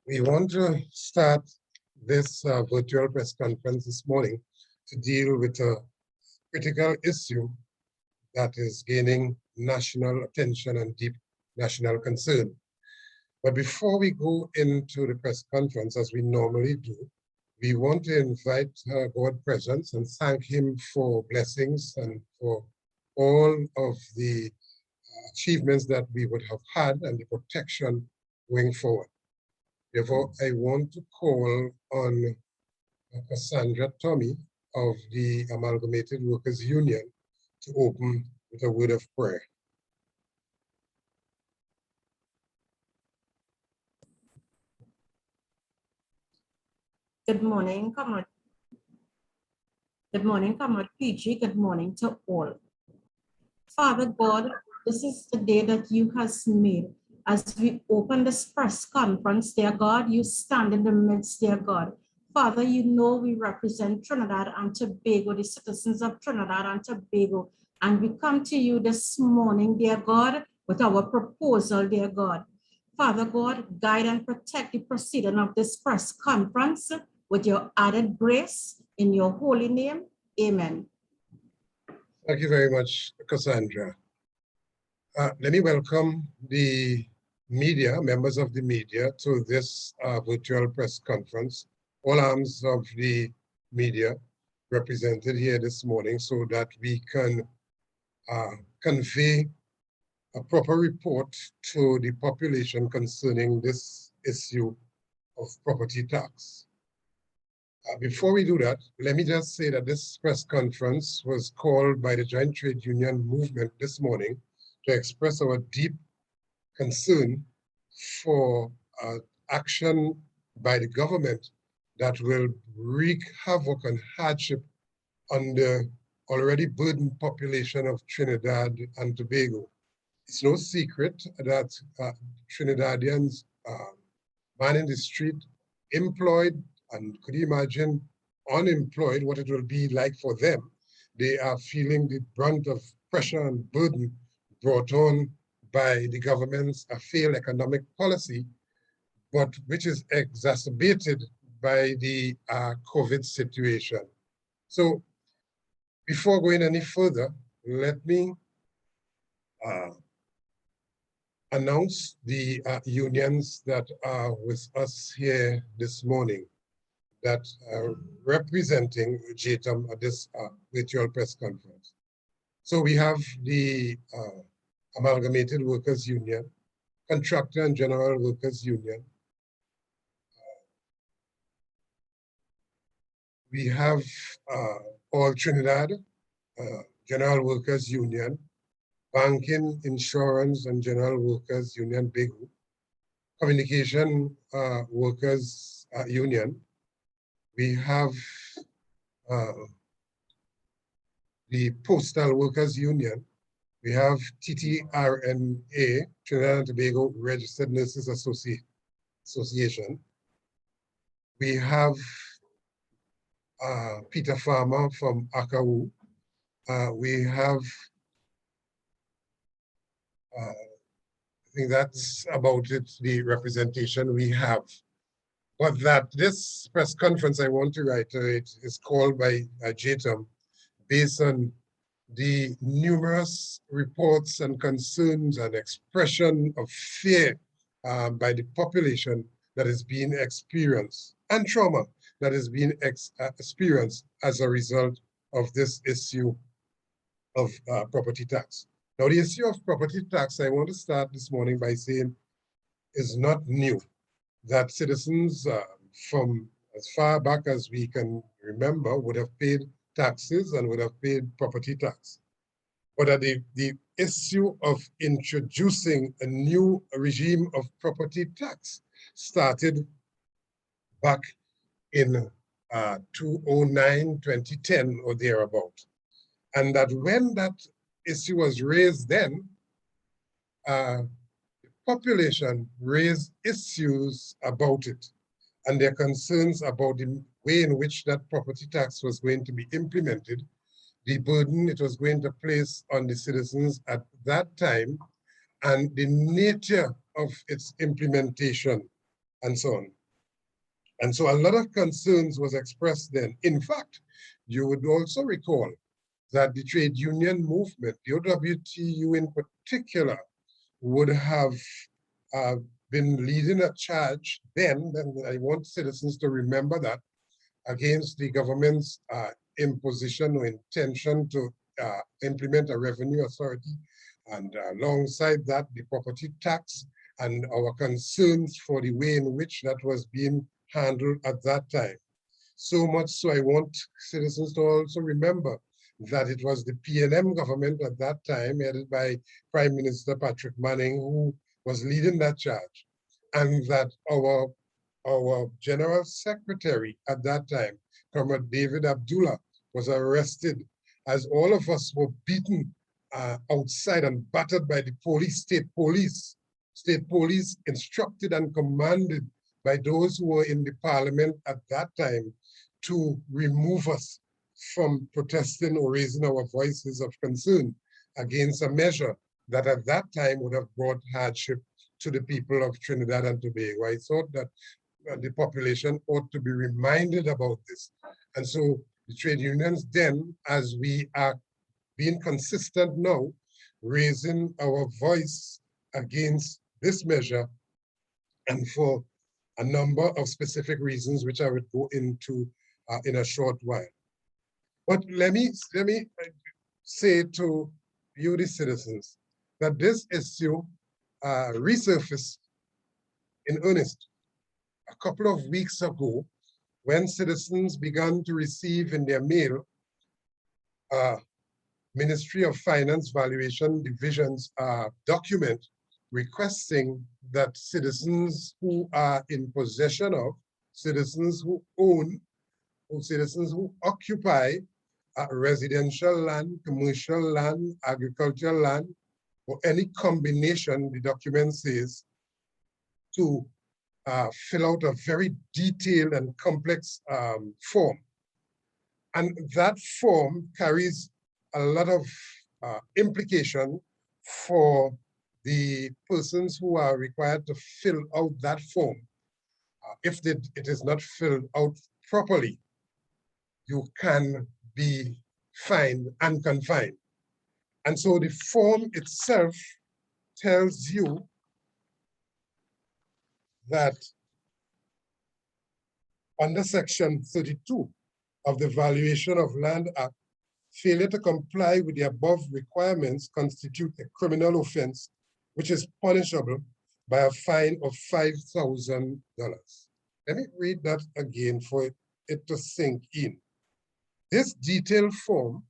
We want to start this virtual press conference this morning to deal with a critical issue that is gaining national attention and deep national concern. But before we go into the press conference, as we normally do, we want to invite God presence and thank him for blessings and for all of the achievements that we would have had and the protection going forward. Therefore, I want to call on Cassandra Tommy of the Amalgamated Workers Union to open with a word of prayer. Good morning, Comrade. Good morning, Comrade PG. Good morning to all. Father God, this is the day that you have made. As we open this press conference, dear God, you stand in the midst, dear God. Father, you know we represent Trinidad and Tobago, the citizens of Trinidad and Tobago. And we come to you this morning, dear God, with our proposal, dear God. Father God, guide and protect the proceeding of this press conference with your added grace in your holy name. Amen. Thank you very much, Cassandra. Let me welcome the media, members of the media, to this virtual press conference. All arms of the media represented here this morning so that we can convey a proper report to the population concerning this issue of property tax. Before we do that, let me just say that this press conference was called by the Joint Trade Union movement this morning to express our deep concern for action by the government that will wreak havoc and hardship on the already burdened population of Trinidad and Tobago. It's no secret that Trinidadians, man in the street, employed, and could you imagine unemployed, what it will be like for them. They are feeling the brunt of pressure and burden brought on by the government's failed economic policy, but which is exacerbated by the COVID situation. So before going any further, let me announce the unions that are with us here this morning that are representing JTUM at this virtual press conference. So we have the Amalgamated Workers Union, Contractor and General Workers Union. We have All Trinidad, General Workers Union, Banking, Insurance and General Workers Union, BIGU, Communication Workers Union. We have the Postal Workers Union. We have TTRNA, Trinidad and Tobago Registered Nurses Association. We have Peter Farmer from Akawu. We have, I think that's about it, the representation we have. But that this press conference, I want to reiterate, is called by JTUM based on the numerous reports and concerns and expression of fear by the population that is being experienced and trauma that is being experienced as a result of this issue of property tax. Now, the issue of property tax, I want to start this morning by saying, is not new. That citizens from as far back as we can remember would have paid taxes and would have paid property tax. But that the issue of introducing a new regime of property tax started back in 2009, 2010 or thereabout. And that when that issue was raised then, population raised issues about it and their concerns about the way in which that property tax was going to be implemented, the burden it was going to place on the citizens at that time, and the nature of its implementation, and so on. And so a lot of concerns was expressed then. In fact, you would also recall that the trade union movement, the OWTU in particular, would have been leading a charge then, and I want citizens to remember that, against the government's imposition or intention to implement a revenue authority, and alongside that, the property tax, and our concerns for the way in which that was being handled at that time. So much so I want citizens to also remember that it was the PNM government at that time, headed by Prime Minister Patrick Manning, who was leading that charge, and that our General Secretary at that time, Comrade David Abdullah, was arrested as all of us were beaten outside and battered by the police, state police instructed and commanded by those who were in the parliament at that time to remove us from protesting or raising our voices of concern against a measure that at that time would have brought hardship to the people of Trinidad and Tobago. I thought that the population ought to be reminded about this. And so the trade unions then, as we are being consistent now, raising our voice against this measure, and for a number of specific reasons, which I would go into in a short while. But let me say to you, the citizens, that this issue resurfaced in earnest a couple of weeks ago when citizens began to receive in their mail Ministry of Finance Valuation Division's document requesting that citizens who are in possession of, citizens who own, or citizens who occupy residential land, commercial land, agricultural land, or any combination, the document says, to fill out a very detailed and complex form. And that form carries a lot of implication for the persons who are required to fill out that form. If it is not filled out properly, you can be fined and confined. And so the form itself tells you that under Section 32 of the Valuation of Land Act, failure to comply with the above requirements constitute a criminal offense, which is punishable by a fine of $5,000. Let me read that again for it to sink in. This detailed form,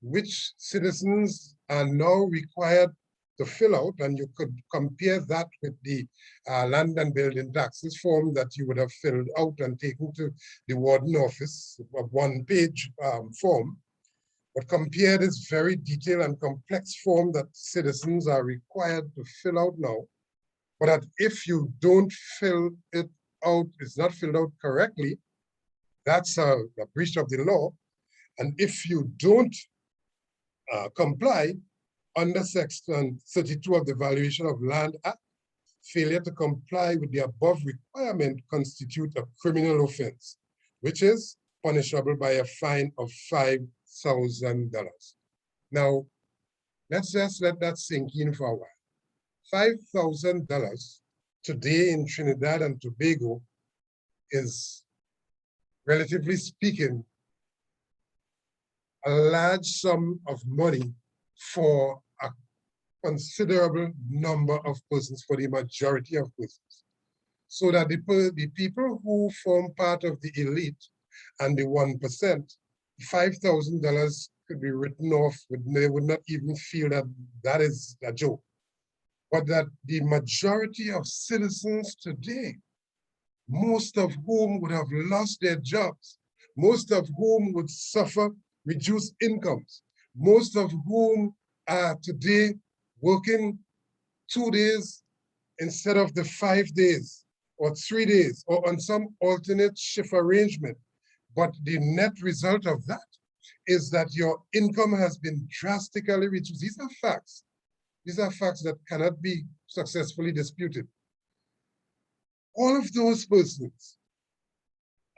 which citizens are now required to fill out, and you could compare that with the land and building taxes form that you would have filled out and taken to the warden office, a one-page form, but compare this very detailed and complex form that citizens are required to fill out now, but that if you don't fill it out, it's not filled out correctly, that's a breach of the law. And if you don't comply, under Section 32 of the Valuation of Land Act, failure to comply with the above requirement constitute a criminal offense, which is punishable by a fine of $5,000. Now, let's just let that sink in for a while. $5,000 today in Trinidad and Tobago is, relatively speaking, a large sum of money for a considerable number of persons, for the majority of persons. So that the people who form part of the elite and the 1%, $5,000 could be written off, they would not even feel that that is a joke. But that the majority of citizens today, most of whom would have lost their jobs, most of whom would suffer reduced incomes, most of whom are today working 2 days instead of the 5 days or 3 days or on some alternate shift arrangement. But the net result of that is that your income has been drastically reduced. These are facts. These are facts that cannot be successfully disputed. All of those persons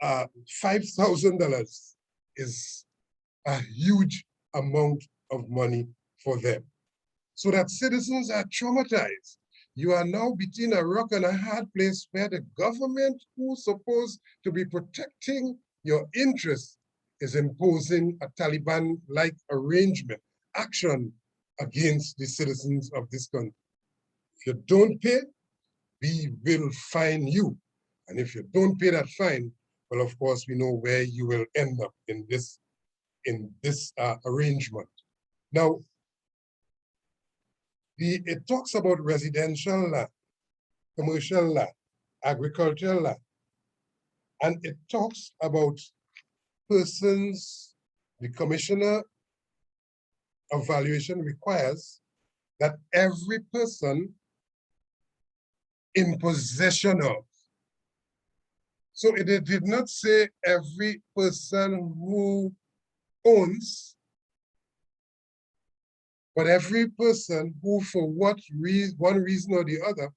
$5,000 is a huge amount of money for them. So that citizens are traumatized. You are now between a rock and a hard place where the government, who's supposed to be protecting your interests, is imposing a Taliban-like arrangement, action against the citizens of this country. If you don't pay, we will fine you. And if you don't pay that fine, well, of course, we know where you will end up in this arrangement. Now, it talks about residential land, commercial land, agricultural land, and it talks about persons. The commissioner of valuation requires that every person in possession of. So it did not say every person who owns, but every person who, for one reason or the other,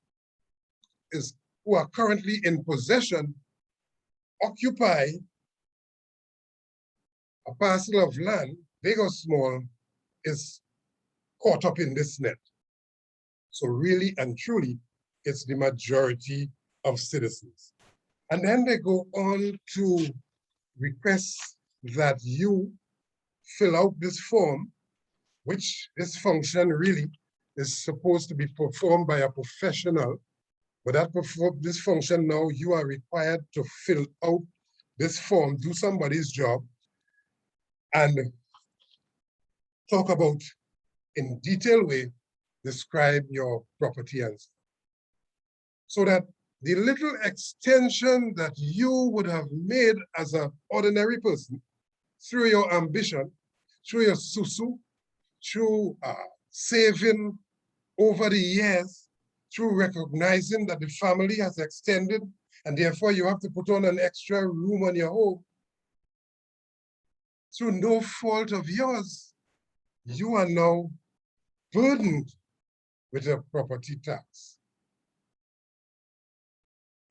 who are currently in possession, occupy a parcel of land, big or small, is caught up in this net. So really and truly, it's the majority of citizens. And then they go on to request that you fill out this form, which this function really is supposed to be performed by a professional. But this function now, you are required to fill out this form, do somebody's job, and talk about, in detailed way, describe your property and so that the little extension that you would have made as an ordinary person through your ambition, through your susu, through saving over the years, through recognizing that the family has extended and therefore you have to put on an extra room on your home, through no fault of yours, you are now burdened with a property tax.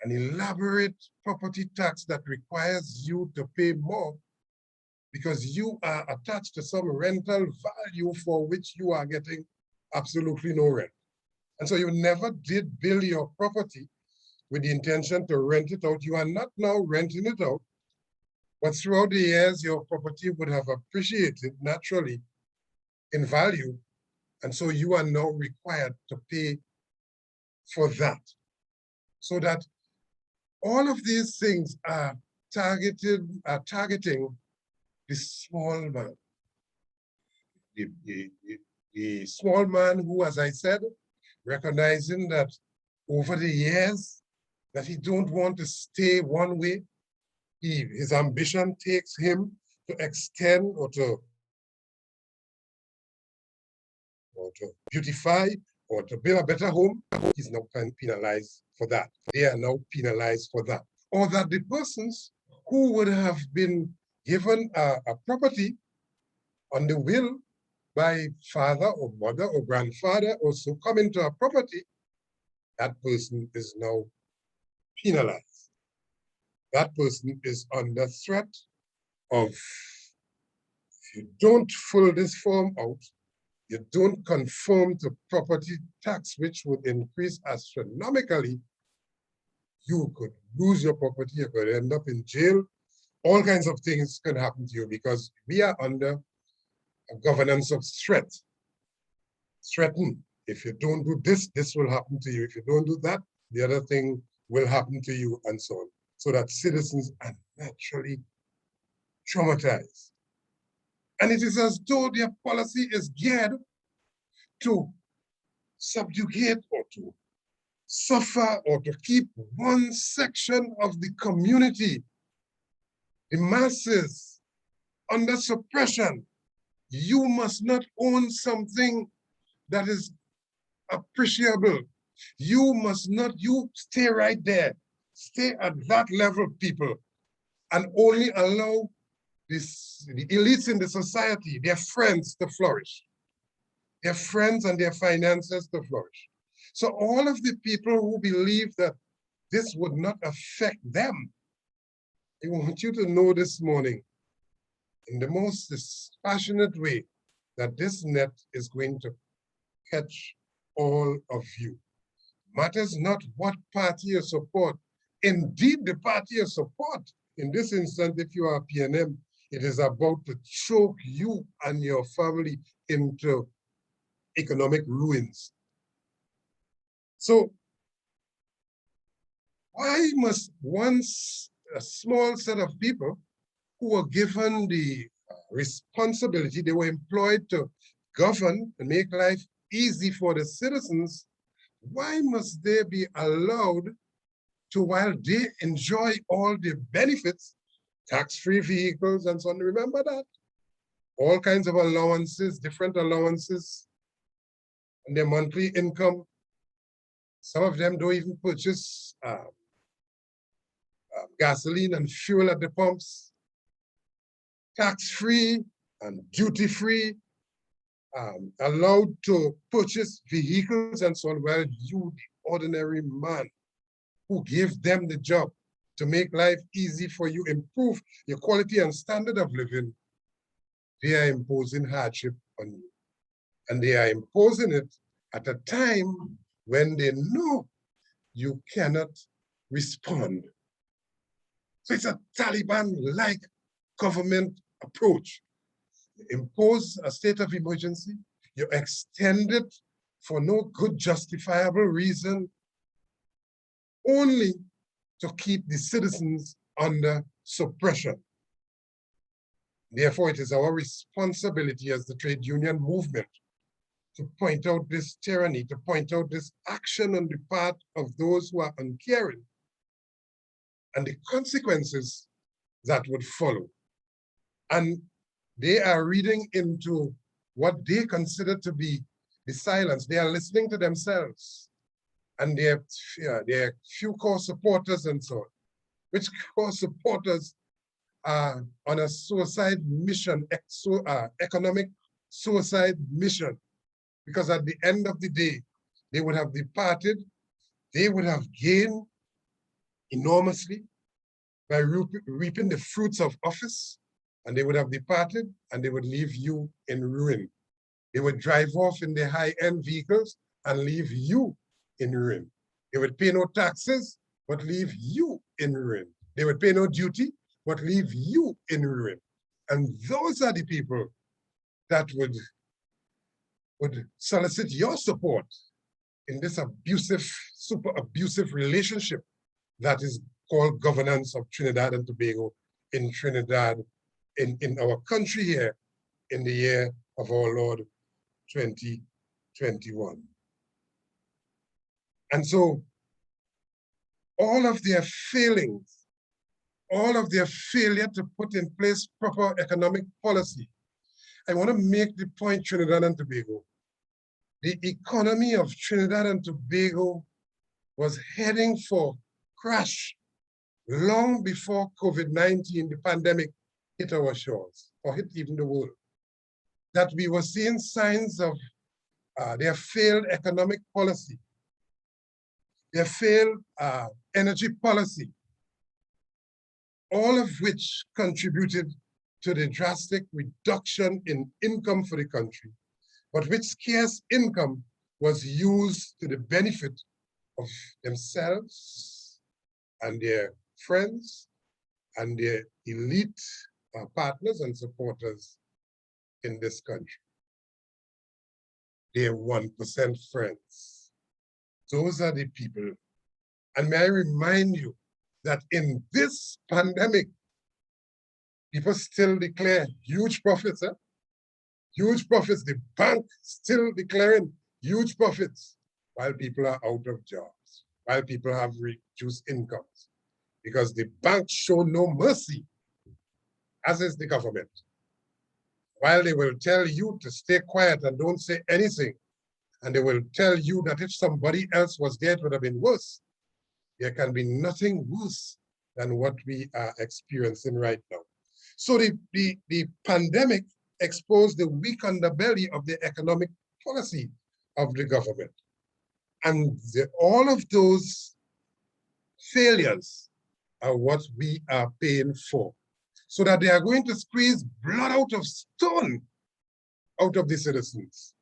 An elaborate property tax that requires you to pay more because you are attached to some rental value for which you are getting absolutely no rent. And so you never did build your property with the intention to rent it out. You are not now renting it out, but throughout the years, your property would have appreciated naturally in value. And so you are now required to pay for that. So that all of these things are targeting the small man. The small man who, as I said, recognizing that over the years that he don't want to stay one way, his ambition takes him to extend or to beautify or to build a better home. He's now penalized for that. They are now penalized for that. Or that the persons who would have been given a property on the will by father or mother or grandfather also come into a property, that person is now penalized. That person is under threat of, if you don't fill this form out, you don't conform to property tax, which would increase astronomically, you could lose your property, you could end up in jail. All kinds of things can happen to you because we are under a governance of threat. Threaten. If you don't do this, this will happen to you. If you don't do that, the other thing will happen to you, and so on. So that citizens are naturally traumatized. And it is as though their policy is geared to subjugate or to suffer or to keep one section of the community, the masses, under suppression. You must not own something that is appreciable. You must not, you stay right there. Stay at that level, people, and only allow the elites in the society, their friends, to flourish. Their friends and their finances to flourish. So all of the people who believe that this would not affect them I want you to know this morning, in the most dispassionate way, that this net is going to catch all of you. Matters not what party you support. Indeed, the party you support, in this instance, if you are PNM, it is about to choke you and your family into economic ruins. So why must a small set of people who were given the responsibility, they were employed to govern and make life easy for the citizens, why must they be allowed to, while they enjoy all the benefits, tax-free vehicles and so on, remember that? All kinds of allowances, different allowances, and their monthly income. Some of them don't even purchase gasoline and fuel at the pumps, tax-free and duty-free, allowed to purchase vehicles and so on, while you, the ordinary man who gave them the job to make life easy for you, improve your quality and standard of living, they are imposing hardship on you. And they are imposing it at a time when they know you cannot respond. So it's a Taliban-like government approach. You impose a state of emergency, you extend it for no good justifiable reason, only to keep the citizens under suppression. Therefore, it is our responsibility as the trade union movement to point out this tyranny, to point out this action on the part of those who are uncaring and the consequences that would follow. And they are reading into what they consider to be the silence. They are listening to themselves and their few core supporters and so on, which core supporters are on a suicide mission, economic suicide mission, because at the end of the day, they would have departed, they would have gained enormously by reaping the fruits of office, and they would have departed and they would leave you in ruin. They would drive off in their high-end vehicles and leave you in ruin. They would pay no taxes, but leave you in ruin. They would pay no duty, but leave you in ruin. And those are the people that would solicit your support in this abusive, super abusive relationship that is called governance of Trinidad and Tobago in Trinidad, in our country here in the year of our Lord 2021. And so all of their failings, all of their failure to put in place proper economic policy, I want to make the point, Trinidad and Tobago. The economy of Trinidad and Tobago was heading for crash long before COVID-19, the pandemic, hit our shores, or hit even the world. That we were seeing signs of their failed economic policy, their failed energy policy, all of which contributed to the drastic reduction in income for the country, but which scarce income was used to the benefit of themselves and their friends and their elite partners and supporters in this country. Their 1% friends. Those are the people. And may I remind you that in this pandemic, people still declare huge profits. Huge profits. The bank still declaring huge profits while people are out of jobs, while people have reduced incomes, because the banks show no mercy, as is the government. While they will tell you to stay quiet and don't say anything, and they will tell you that if somebody else was there, it would have been worse. There can be nothing worse than what we are experiencing right now. So the pandemic exposed the weak underbelly of the economic policy of the government. And all of those failures what we are paying for, so that they are going to squeeze blood out of stone out of the citizens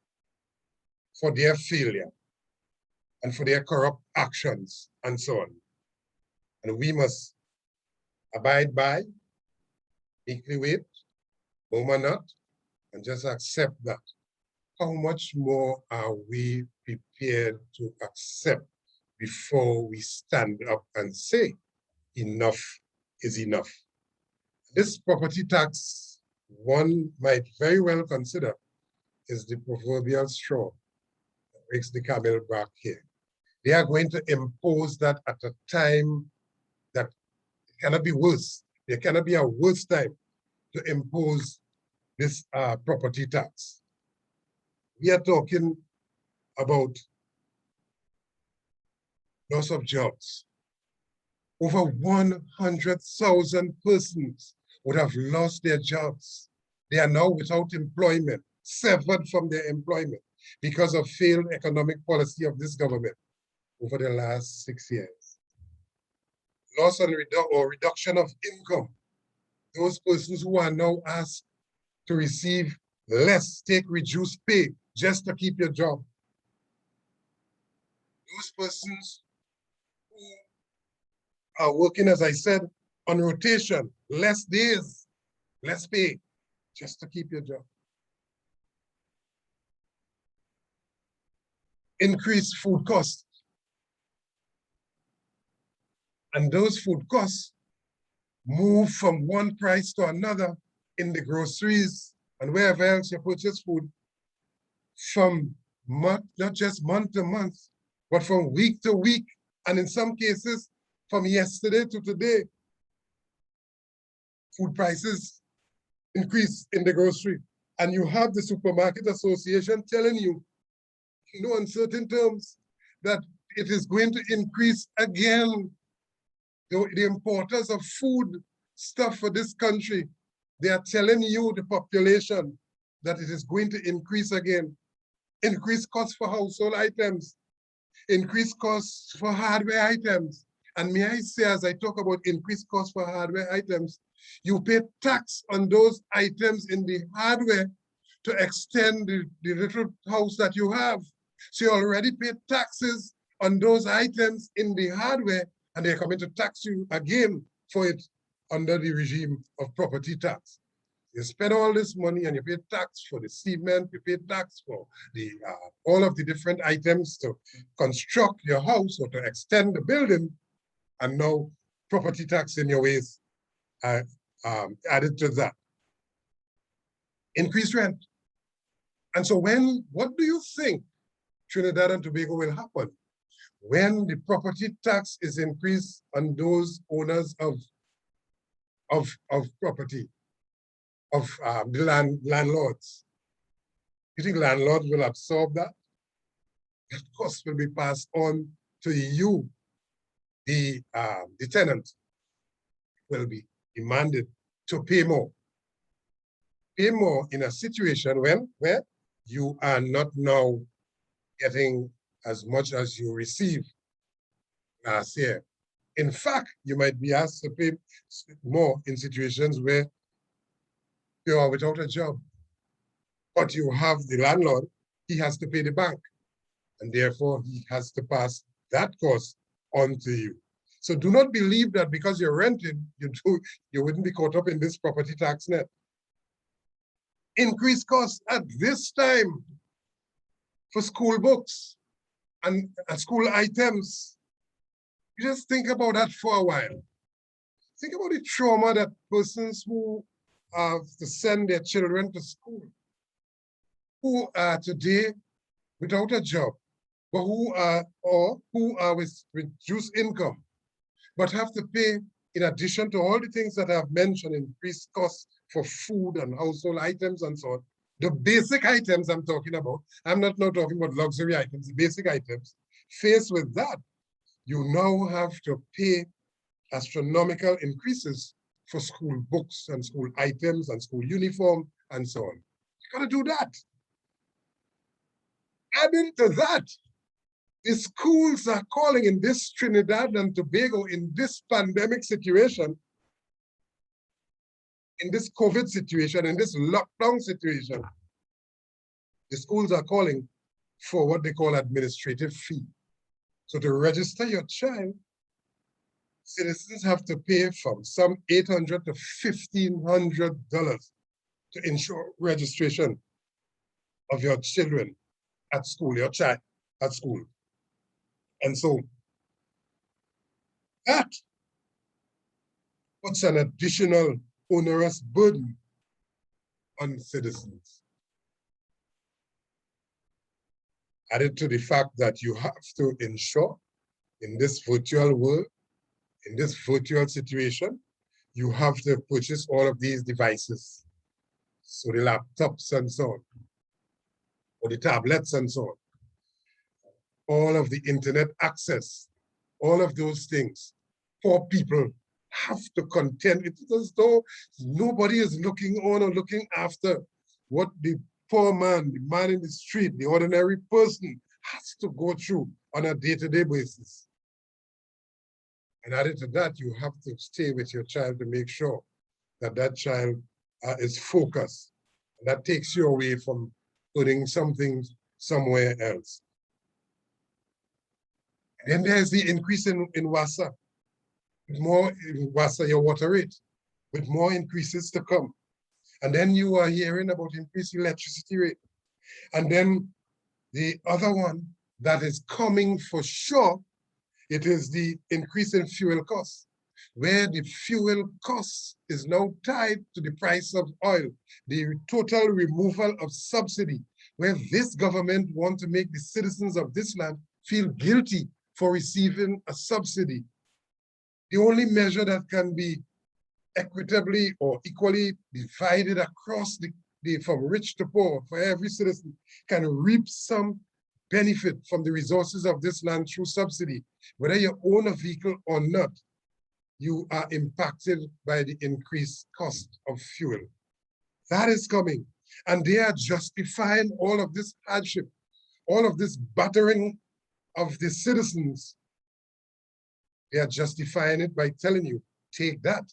for their failure and for their corrupt actions and so on. And we must abide by, equally wait, murmur not, and just accept that. How much more are we prepared to accept before we stand up and say, enough is enough? This property tax, one might very well consider, is the proverbial straw that breaks the camel back here. They are going to impose that at a time that cannot be worse. There cannot be a worse time to impose this property tax. We are talking about loss of jobs. Over 100,000 persons would have lost their jobs. They are now without employment, severed from their employment because of failed economic policy of this government over the last 6 years. Loss or reduction of income. Those persons who are now asked to receive less, take reduced pay just to keep your job. Those persons who are working, as I said, on rotation, less days, less pay, just to keep your job. Increased food costs. And those food costs move from one price to another in the groceries and wherever else you purchase food, from not just month to month, but from week to week, and in some cases, from yesterday to today. Food prices increase in the grocery, and you have the Supermarket Association telling you, in no uncertain terms, that it is going to increase again. The importers of food stuff for this country, they are telling you, the population, that it is going to increase again. Increased costs for household items, increased costs for hardware items. And may I say, as I talk about increased costs for hardware items, you pay tax on those items in the hardware to extend the little house that you have. So you already paid taxes on those items in the hardware, and they're coming to tax you again for it under the regime of property tax. You spend all this money and you pay tax for the cement, you pay tax for the all of the different items to construct your house or to extend the building, and now property tax in your ways added to that. Increased rent. And so what do you think Trinidad and Tobago will happen when the property tax is increased on those owners of property, of the landlords? You think landlords will absorb that? That cost will be passed on to you, the tenant will be demanded to pay more. Pay more in a situation where you are not now getting as much as you received last year. In fact, you might be asked to pay more in situations where you are without a job, but you have the landlord, he has to pay the bank, and therefore he has to pass that cost on to you. So do not believe that because you're renting, you wouldn't be caught up in this property tax net. Increased costs at this time for school books and school items. You just think about that for a while. Think about the trauma that persons who have to send their children to school, who are today without a job, but who are with reduced income, but have to pay, in addition to all the things that I've mentioned, increased costs for food and household items and so on. The basic items I'm talking about, I'm not now talking about luxury items, the basic items. Faced with that, you now have to pay astronomical increases for school books and school items and school uniform and so on. You gotta do that. Adding to that, The schools are calling in this Trinidad and Tobago, in this pandemic situation, in this COVID situation, in this lockdown situation, the schools are calling for what they call administrative fee. So to register your child, citizens have to pay from some $800 to $1,500 to ensure registration of your children at school, your child at school. And so that puts an additional onerous burden on citizens. Added to the fact that you have to ensure in this virtual world, in this virtual situation, you have to purchase all of these devices. So the laptops and so on, or the tablets and so on, all of the internet access, all of those things. Poor people have to contend. It's as though nobody is looking on or looking after what the poor man, the man in the street, the ordinary person has to go through on a day-to-day basis. And added to that, you have to stay with your child to make sure that that child is focused. And that takes you away from putting something somewhere else. And then there's the increase in WASA. More in WASA, your water rate, with more increases to come. And then you are hearing about increased electricity rate. And then the other one that is coming for sure, it is the increase in fuel costs, where the fuel cost is now tied to the price of oil, the total removal of subsidy, where this government wants to make the citizens of this land feel guilty for receiving a subsidy. The only measure that can be equitably or equally divided across from rich to poor, for every citizen can reap some benefit from the resources of this land through subsidy. Whether you own a vehicle or not, you are impacted by the increased cost of fuel. That is coming. And they are justifying all of this hardship, all of this battering of the citizens. They are justifying it by telling you, take that.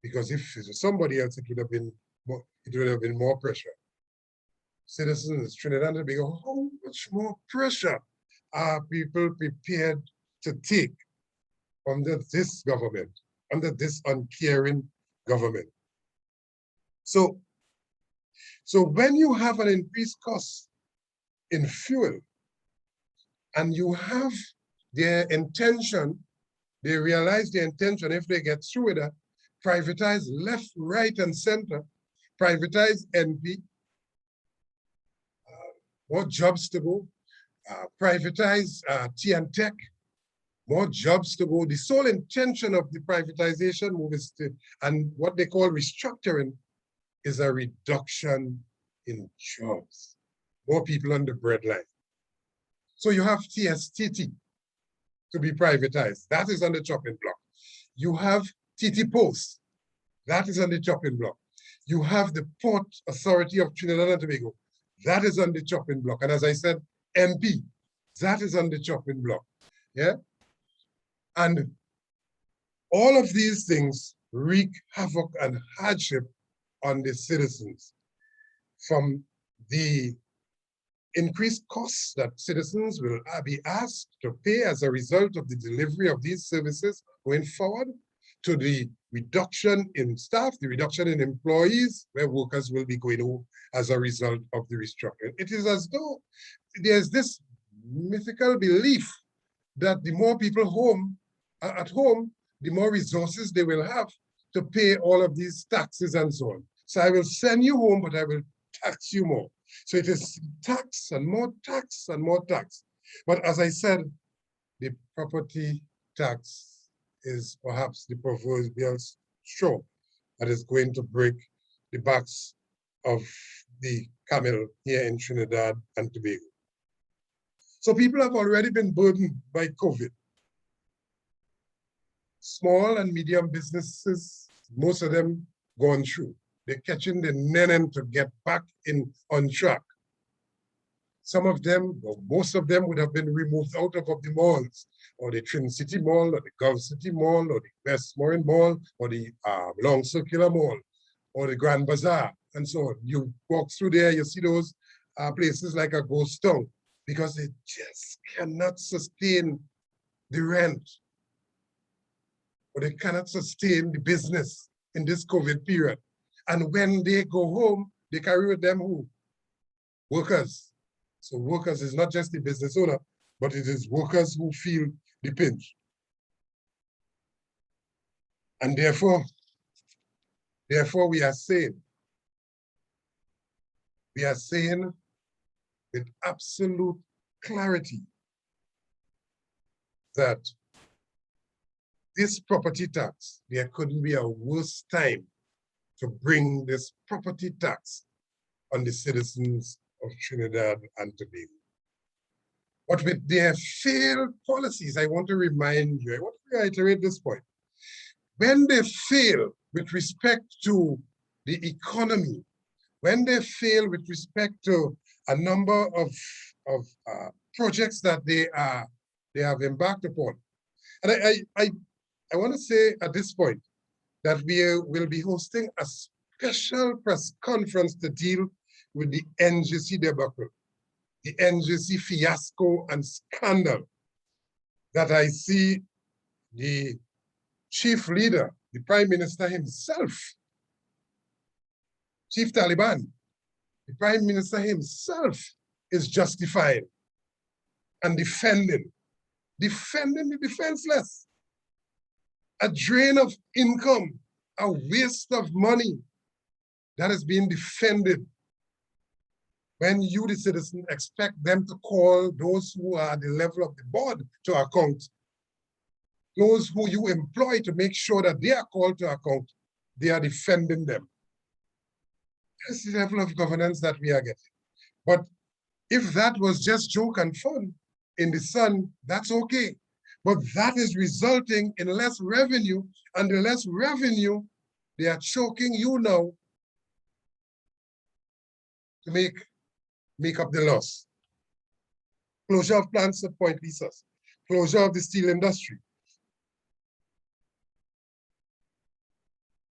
Because if it was somebody else, it would have been more pressure. Citizens of Trinidad and Tobago, how much more pressure are people prepared to take under this government, under this uncaring government? So when you have an increased cost in fuel, and you have their intention, they realize their intention, if they get through with that, privatize left, right, and center, privatize NP, more jobs to go, privatize T&Tech, more jobs to go. The sole intention of the privatization move is to, and what they call restructuring, is a reduction in jobs. More people on the breadline. So you have TSTT to be privatized. That is on the chopping block. You have TT Post. That is on the chopping block. You have the Port Authority of Trinidad and Tobago. That is on the chopping block. And as I said, MP, that is on the chopping block. Yeah? And all of these things wreak havoc and hardship on the citizens, from the increased costs that citizens will be asked to pay as a result of the delivery of these services going forward, to the reduction in staff, the reduction in employees, where workers will be going home as a result of the restructuring. It is as though there's this mythical belief that the more people at home, the more resources they will have to pay all of these taxes and so on. So I will send you home, but I will tax you more. So it is tax and more tax and more tax. But as I said, the property tax is perhaps the proverbial straw that is going to break the backs of the camel here in Trinidad and Tobago. So people have already been burdened by COVID. Small and medium businesses, most of them gone through. They're catching the nenem to get back on track. Some of them, or most of them, would have been removed out of the malls, or the Trin City Mall, or the Gulf City Mall, or the Westmoreland Mall, or the Long Circular Mall, or the Grand Bazaar, and so on. You walk through there, you see those places like a ghost town, because they just cannot sustain the rent, or they cannot sustain the business in this COVID period. And when they go home, they carry with them who? Workers. So workers is not just the business owner, but it is workers who feel the pinch. And therefore we are saying with absolute clarity that this property tax, there couldn't be a worse time to bring this property tax on the citizens of Trinidad and Tobago. But with their failed policies, I want to remind you, I want to reiterate this point. When they fail with respect to the economy, when they fail with respect to a number of projects that they have embarked upon, and I want to say at this point that we will be hosting a special press conference to deal with the NGC debacle, the NGC fiasco and scandal that I see the chief leader, the Prime Minister himself, Chief Taliban, the Prime Minister himself is justifying and defending the defenseless, a drain of income, a waste of money that is being defended. When you, the citizen, expect them to call those who are at the level of the board to account, those who you employ to make sure that they are called to account, they are defending them. That's the level of governance that we are getting. But if that was just joke and fun in the sun, that's okay. But that is resulting in less revenue, and the less revenue, they are choking you now to make up the loss. Closure of plants at Point Lisas, closure of the steel industry,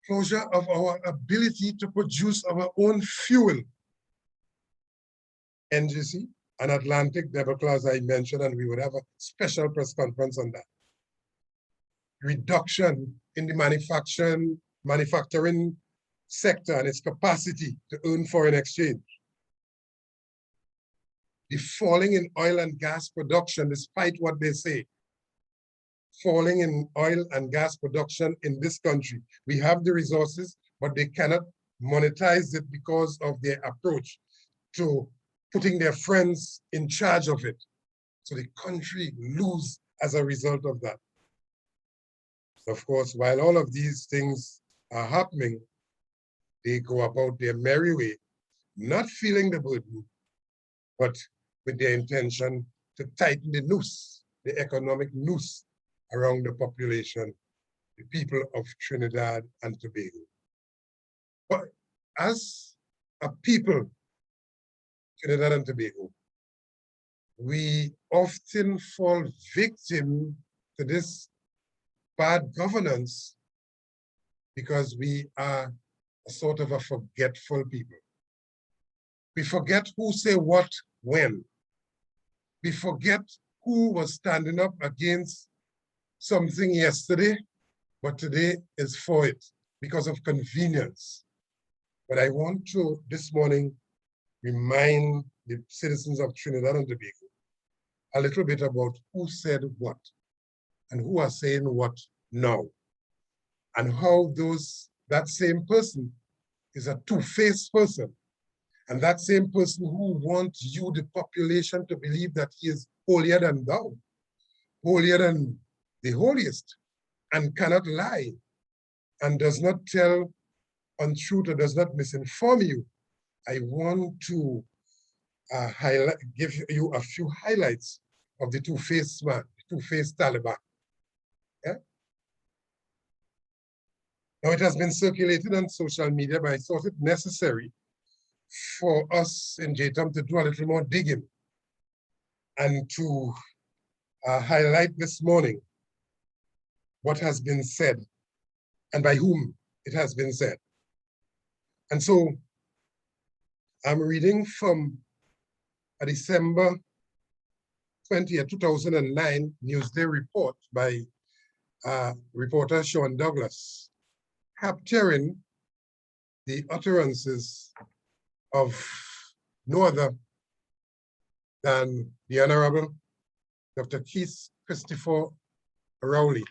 closure of our ability to produce our own fuel. NGC and Atlantic debacle, as I mentioned, and we would have a special press conference on that. Reduction in the manufacturing sector and its capacity to earn foreign exchange. The falling in oil and gas production, despite what they say, falling in oil and gas production in this country. We have the resources, but they cannot monetize it because of their approach to putting their friends in charge of it. So the country loses as a result of that. Of course, while all of these things are happening, they go about their merry way, not feeling the burden, but with their intention to tighten the noose, the economic noose around the population, the people of Trinidad and Tobago. But as a people, Trinidad and Tobago, we often fall victim to this bad governance because we are a sort of a forgetful people. We forget who say what when. We forget who was standing up against something yesterday, but today is for it because of convenience. But I want to, this morning, remind the citizens of Trinidad and Tobago a little bit about who said what and who are saying what now, and how that same person is a two-faced person, and that same person who wants you, the population, to believe that he is holier than thou, holier than the holiest, and cannot lie, and does not tell untruth or does not misinform you. I want to give you a few highlights of the two-faced man, the two-faced Taliban. Yeah? Now, it has been circulated on social media, but I thought it necessary for us in JTUM to do a little more digging and to highlight this morning what has been said and by whom it has been said. And so I'm reading from a December 20th, 2009 Newsday report by reporter Sean Douglas, capturing the utterances of no other than the Honorable Dr. Keith Christopher Rowley,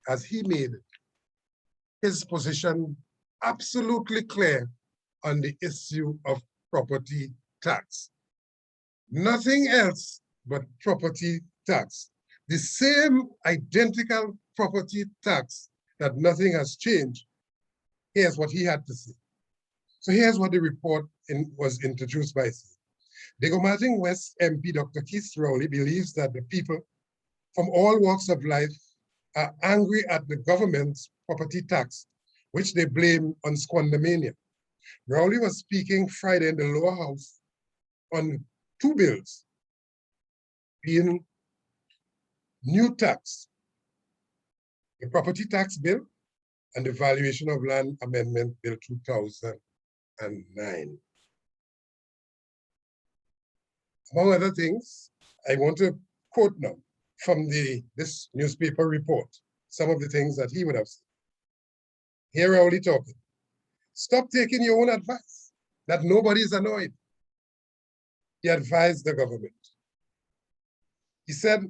as he made his position absolutely clear on the issue of property tax. Nothing else but property tax. The same identical property tax that nothing has changed. Here's what he had to say. So here's what the report was introduced by. The Gomartin West MP, Dr. Keith Rowley, believes that the people from all walks of life are angry at the government's property tax, which they blame on squandermania. Rowley was speaking Friday in the lower house on two bills, being new tax, the property tax bill and the valuation of land amendment bill 2009. Among other things, I want to quote now from this newspaper report, some of the things that he would have said. Here Rowley talking. Stop taking your own advice, that nobody is annoyed. He advised the government. He said,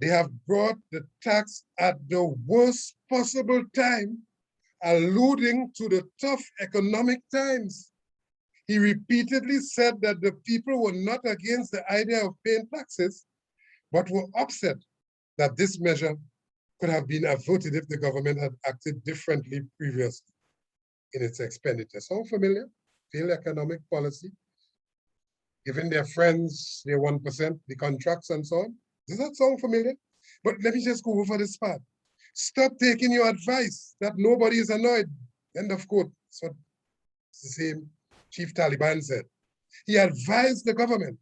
they have brought the tax at the worst possible time, alluding to the tough economic times. He repeatedly said that the people were not against the idea of paying taxes, but were upset that this measure could have been averted if the government had acted differently previously in its expenditure. Sound familiar? Failed economic policy, giving their friends their 1%, the contracts and so on. Does that sound familiar? But let me just go over this part. Stop taking your advice, that nobody is annoyed. End of quote. So it's the same Chief Taliban said. He advised the government.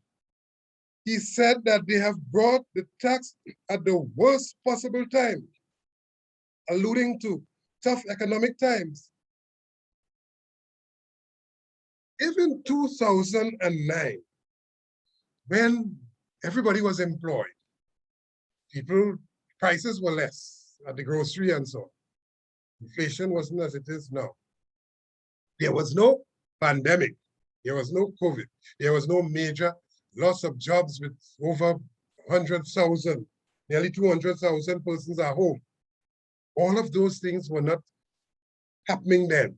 He said that they have brought the tax at the worst possible time, alluding to tough economic times. Even 2009, when everybody was employed, prices were less at the grocery and so on. Inflation wasn't as it is now. There was no pandemic. There was no COVID. There was no major loss of jobs with over 100,000, nearly 200,000 persons at home. All of those things were not happening then.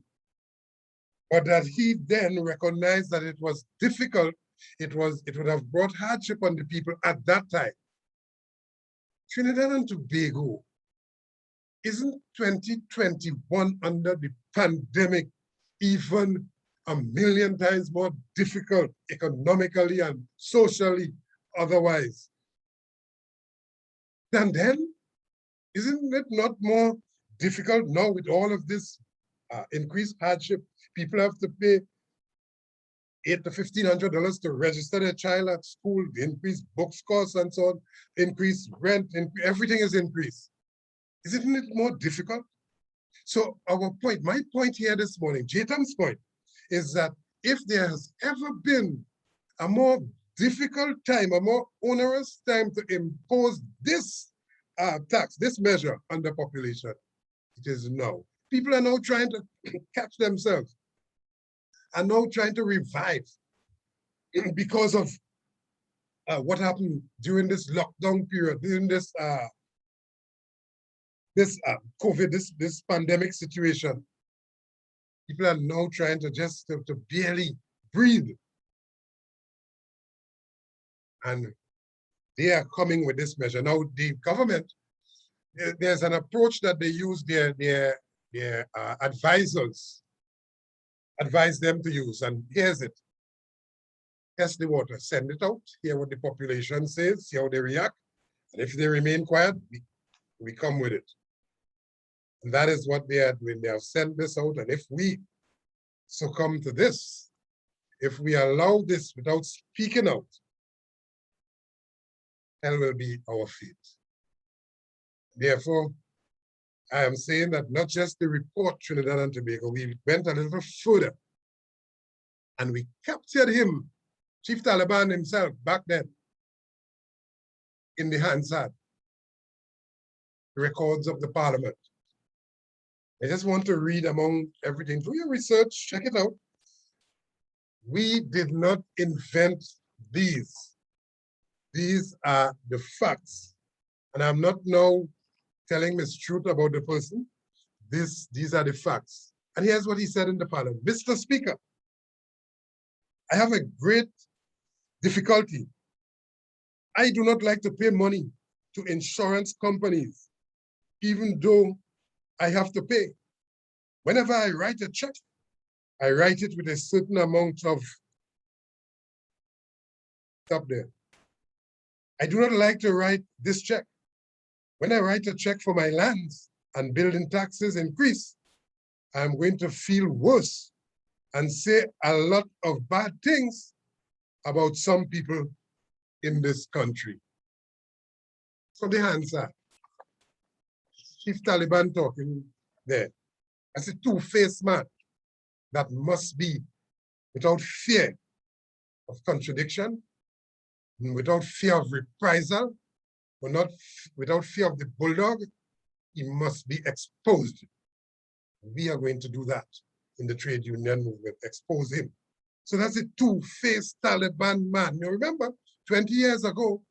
But that he then recognized that it was difficult, it would have brought hardship on the people at that time. Trinidad and Tobago, isn't 2021 under the pandemic even a million times more difficult economically and socially otherwise than then? Isn't it not more difficult now with all of this increased hardship? People have to pay $800 to $1,500 to register their child at school, increased books costs and so on, increased rent, everything is increased. Isn't it more difficult? So my point here this morning, JTUM's point, is that if there has ever been a more difficult time, a more onerous time to impose this tax, this measure on the population, it is now. People are now trying to catch themselves, are now trying to revive because of what happened during this lockdown period, during this COVID, this pandemic situation. People are now trying to just to barely breathe. And they are coming with this measure. Now, the government, there's an approach that they use their advisors, advise them to use. And here's it. Test the water, send it out, hear what the population says, see how they react. And if they remain quiet, we come with it. And that is what they are doing. They have sent this out. And if we succumb to this, if we allow this without speaking out, hell will be our fate. Therefore, I am saying that not just the report Trinidad and Tobago, we went a little further and we captured him, Chief Taliban himself, back then in the Hansard records of the parliament. I just want to read among everything. Do your research, check it out. We did not invent these. These are the facts. And I'm not now telling mistruth about the person. These are the facts. And here's what he said in the parliament. Mr. Speaker, I have a great difficulty. I do not like to pay money to insurance companies, even though I have to pay. Whenever I write a check, I write it with a certain amount of stuff there. I do not like to write this check. When I write a check for my lands and building taxes increase, I'm going to feel worse and say a lot of bad things about some people in this country. So the answer, Chief Taliban talking there, as a two-faced man that must be without fear of contradiction, without fear of reprisal, or not without fear of the bulldog, he must be exposed. We are going to do that in the trade union movement, expose him. So that's a two-faced Taliban man. You remember, 20 years ago,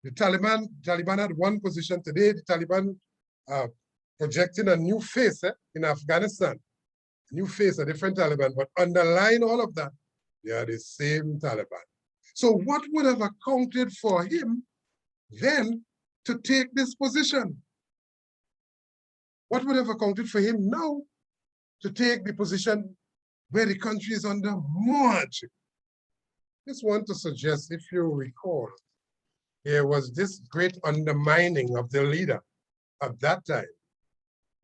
the Taliban had one position. Today, the Taliban projecting a new face in Afghanistan. A new face, a different Taliban, but underlying all of that, they are the same Taliban. So what would have accounted for him then to take this position? What would have accounted for him now to take the position where the country is under more hardship? Just want to suggest, if you recall, there was this great undermining of the leader at that time.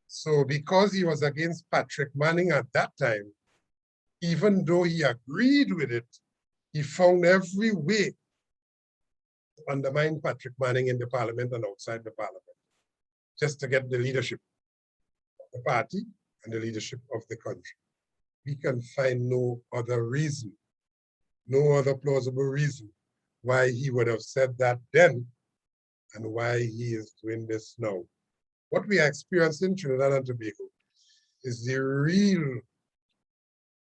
So because he was against Patrick Manning at that time, even though he agreed with it, he found every way to undermine Patrick Manning in the parliament and outside the parliament, just to get the leadership of the party and the leadership of the country. We can find no other reason, no other plausible reason why he would have said that then and why he is doing this now. What we are experiencing in Trinidad and Tobago is the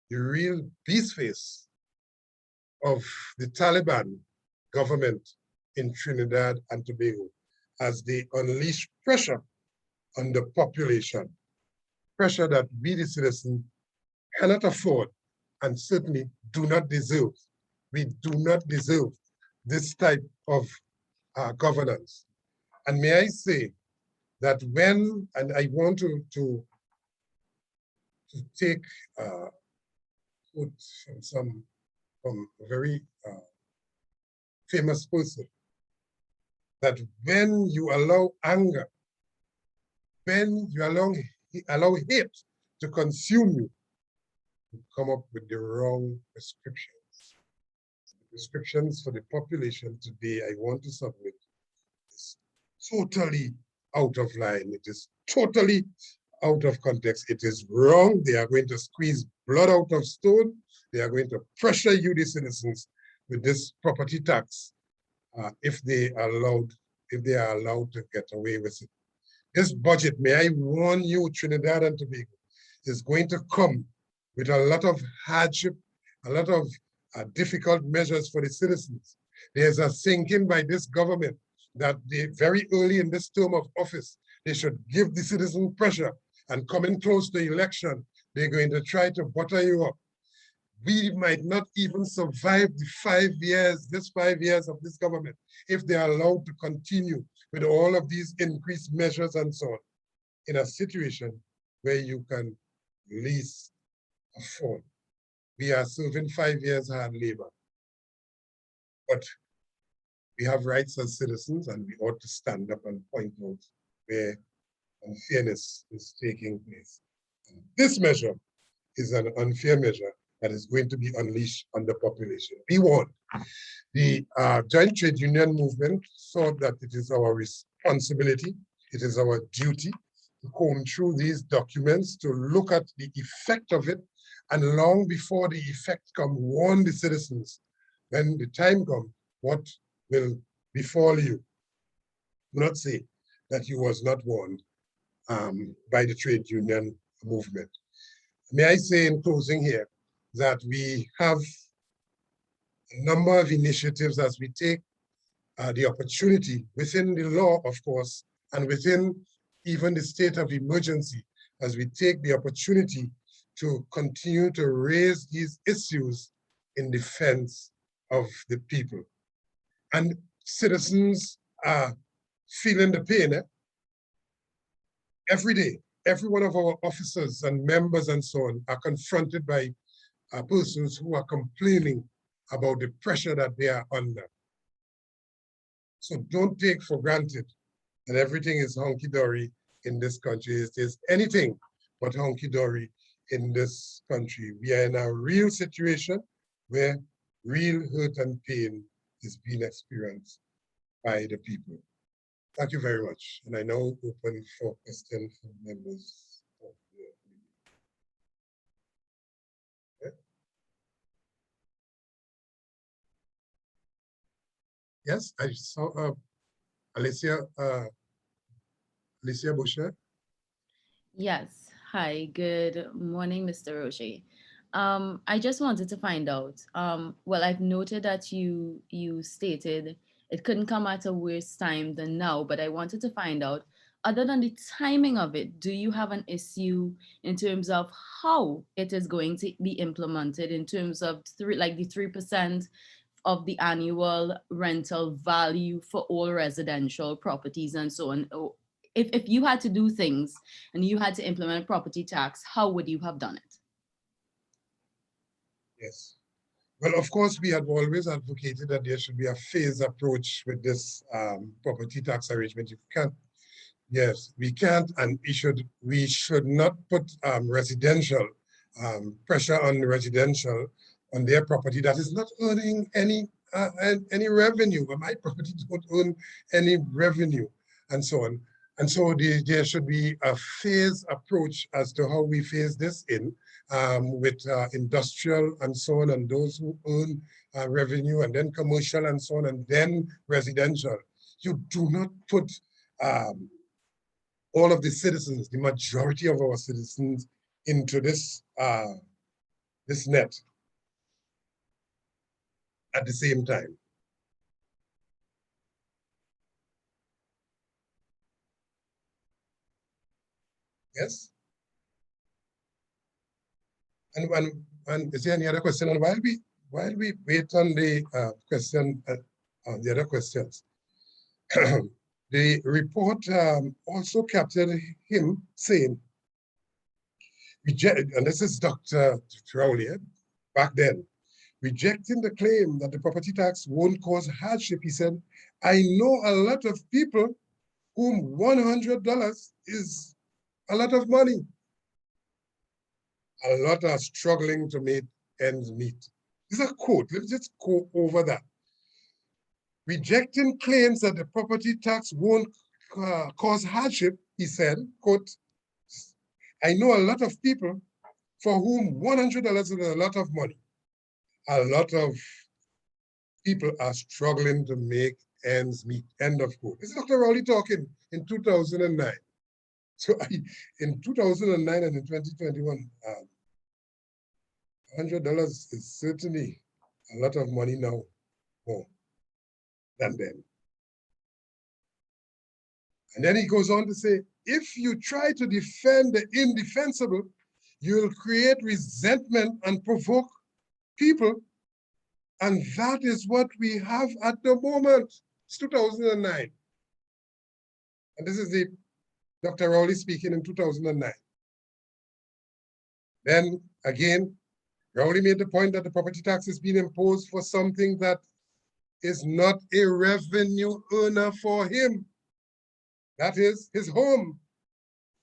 real beast face of the Taliban government in Trinidad and Tobago as they unleash pressure on the population, pressure that we, the citizens, cannot afford and certainly do not deserve. We do not deserve this type of governance. And may I say that when, and I want to take quote from a very famous person, that when you allow anger, when you allow hate to consume you, you come up with the wrong prescriptions. The prescriptions for the population today, I want to submit, is totally out of line. It is totally out of context. It is wrong. They are going to squeeze blood out of stone. They are going to pressure you, the citizens, with this property tax if they are allowed to get away with it. This budget, may I warn you, Trinidad and Tobago, is going to come with a lot of hardship, a lot of difficult measures for the citizens. There's a thinking by this government that they, very early in this term of office, they should give the citizen pressure, and coming close to the election, they're going to try to butter you up. We might not even survive the 5 years, this 5 years of this government, if they are allowed to continue with all of these increased measures and so on, in a situation where you can least afford. We are serving 5 years hard labor, but we have rights as citizens, and we ought to stand up and point out where unfairness is taking place. And this measure is an unfair measure, that is going to be unleashed on the population. We want the joint trade union movement saw that it is our responsibility, it is our duty to comb through these documents to look at the effect of it, and long before the effect come, warn the citizens when the time comes, what will befall you. Do not say that you was not warned by the trade union movement. May I say in closing here that we have a number of initiatives as we take the opportunity within the law, of course, and within even the state of emergency, as we take the opportunity to continue to raise these issues in defense of the people. And citizens are feeling the pain every day. Every one of our officers and members and so on are confronted by persons who are complaining about the pressure that they are under. So don't take for granted that everything is hunky-dory in this country. It is anything but hunky-dory in this country. We are in a real situation where real hurt and pain is being experienced by the people. Thank you very much. And I now open for questions from members of the committee. Okay. Yes, I saw Alicia Boucher. Yes. Hi, good morning, Mr. Roget. I just wanted to find out, well, I've noted that you stated it couldn't come at a worse time than now, but I wanted to find out, other than the timing of it, do you have an issue in terms of how it is going to be implemented in terms of the 3% of the annual rental value for all residential properties and so on? If you had to do things and you had to implement a property tax, how would you have done it? Yes. Well, of course, we have always advocated that there should be a phased approach with this property tax arrangement. You can't, yes, we can't, and we should not put residential pressure on residential on their property that is not earning any revenue. But my property don't earn any revenue, and so on. And so there should be a phased approach as to how we phase this in with industrial and so on, and those who earn revenue, and then commercial and so on, and then residential. You do not put all of the citizens, the majority of our citizens, into this, this net at the same time. Yes? And is there any other question? And while we wait on the question, on the other questions, the report also captured him saying, and this is Dr. Crowley, back then, rejecting the claim that the property tax won't cause hardship. He said, I know a lot of people whom $100 is a lot of money. A lot are struggling to make ends meet. This is a quote. Let me just go over that. Rejecting claims that the property tax won't cause hardship, he said, quote, I know a lot of people for whom $100 is a lot of money. A lot of people are struggling to make ends meet, end of quote. This is Dr. Rowley talking in 2009. So in 2009 and in 2021, $100 is certainly a lot of money now, more than then. And then he goes on to say, if you try to defend the indefensible, you'll create resentment and provoke people. And that is what we have at the moment. It's 2009. And this is the Dr. Rowley speaking in 2009. Then again, Rowley made the point that the property tax is being imposed for something that is not a revenue earner for him. That is his home.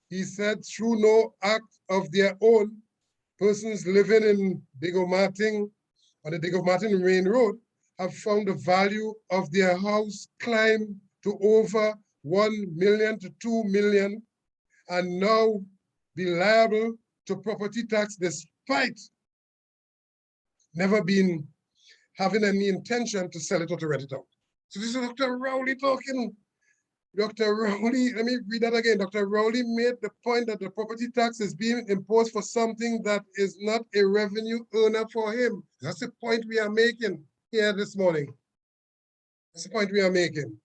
He said, through no act of their own, persons living in Digomartin, on the Digomartin Main Road, have found the value of their house climb to over 1 million to 2 million, and now be liable to property tax despite never been having any intention to sell it or to rent it out. So this is Dr. Rowley talking. Dr. Rowley, let me read that again. Dr. Rowley made the point that the property tax is being imposed for something that is not a revenue earner for him. That's the point we are making here this morning. That's the point we are making.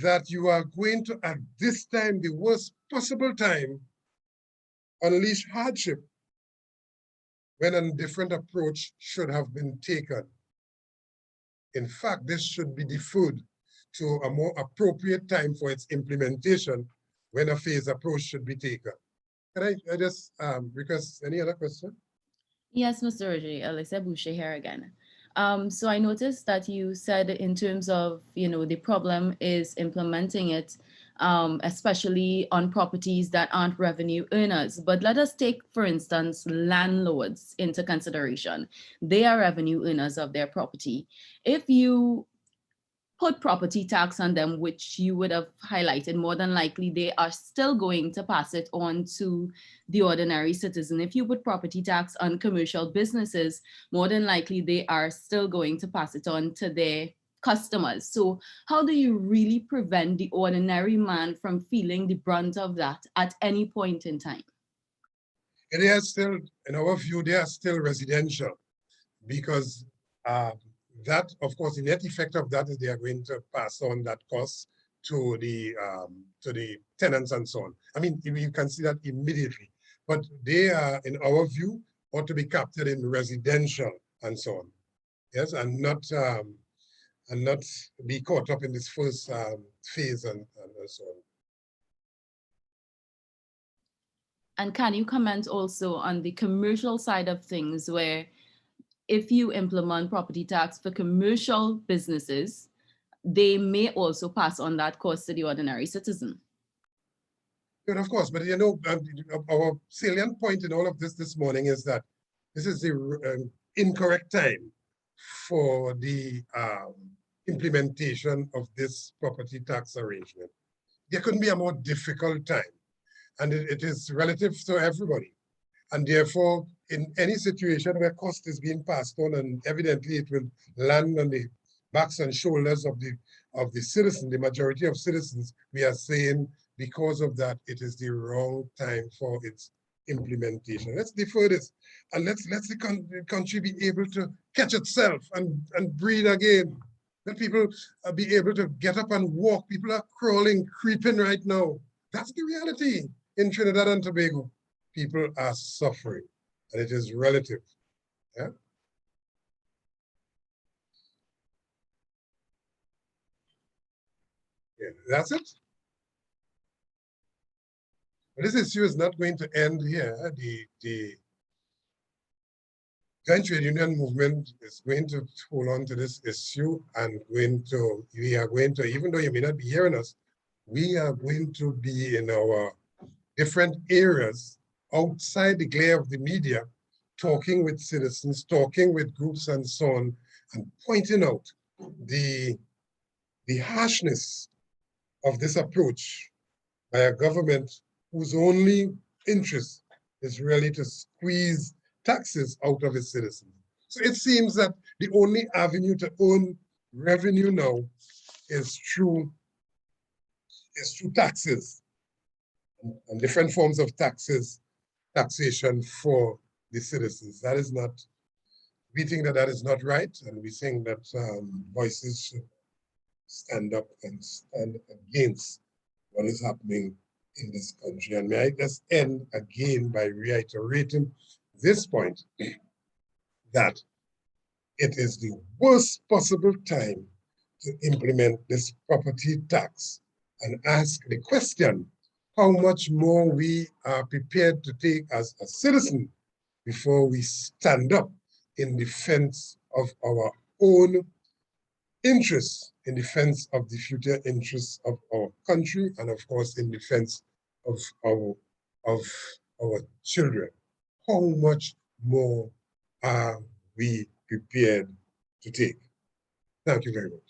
That you are going to, at this time, the worst possible time, unleash hardship when a different approach should have been taken. In fact, this should be deferred to a more appropriate time for its implementation when a phased approach should be taken. Can I just request any other question? Yes, Mr. Roget, Alyssa Boucher here again. So I noticed that you said in terms of, the problem is implementing it, especially on properties that aren't revenue earners. But let us take, for instance, landlords into consideration. They are revenue earners of their property. If you put property tax on them, which you would have highlighted, more than likely they are still going to pass it on to the ordinary citizen. If you put property tax on commercial businesses, more than likely they are still going to pass it on to their customers. So how do you really prevent the ordinary man from feeling the brunt of that at any point in time? They are still, in our view, they are still residential, because that, of course, the net effect of that is they are going to pass on that cost to the tenants and so on. I mean, you can see that immediately, but they are, in our view, ought to be captured in residential and so on. Yes, and not be caught up in this first phase and so on. And can you comment also on the commercial side of things, where if you implement property tax for commercial businesses, they may also pass on that cost to the ordinary citizen? But of course, but our salient point in all of this morning is that this is the incorrect time for the implementation of this property tax arrangement. There couldn't be a more difficult time, and it is relative to everybody. And therefore, in any situation where cost is being passed on, and evidently it will land on the backs and shoulders of the citizen, the majority of citizens, we are saying because of that, it is the wrong time for its implementation. Let's defer this, and let's the country be able to catch itself and breathe again. Let people be able to get up and walk. People are crawling, creeping right now. That's the reality in Trinidad and Tobago. People are suffering, and it is relative. Yeah? Yeah, that's it. But this issue is not going to end here. The Joint Trade Union movement is going to hold on to this issue, and we are going to, even though you may not be hearing us, we are going to be in our different areas outside the glare of the media, talking with citizens, talking with groups and so on, and pointing out the harshness of this approach by a government whose only interest is really to squeeze taxes out of its citizens. So it seems that the only avenue to earn revenue now is through taxes and different forms of taxation for the citizens. That is not, we think that is not right, and we think that voices should stand up and stand against what is happening in this country. And may I just end again by reiterating this point, that it is the worst possible time to implement this property tax, and ask the question, how much more we are prepared to take as a citizen before we stand up in defense of our own interests, in defense of the future interests of our country, and of course in defense of our children. How much more are we prepared to take? Thank you very much.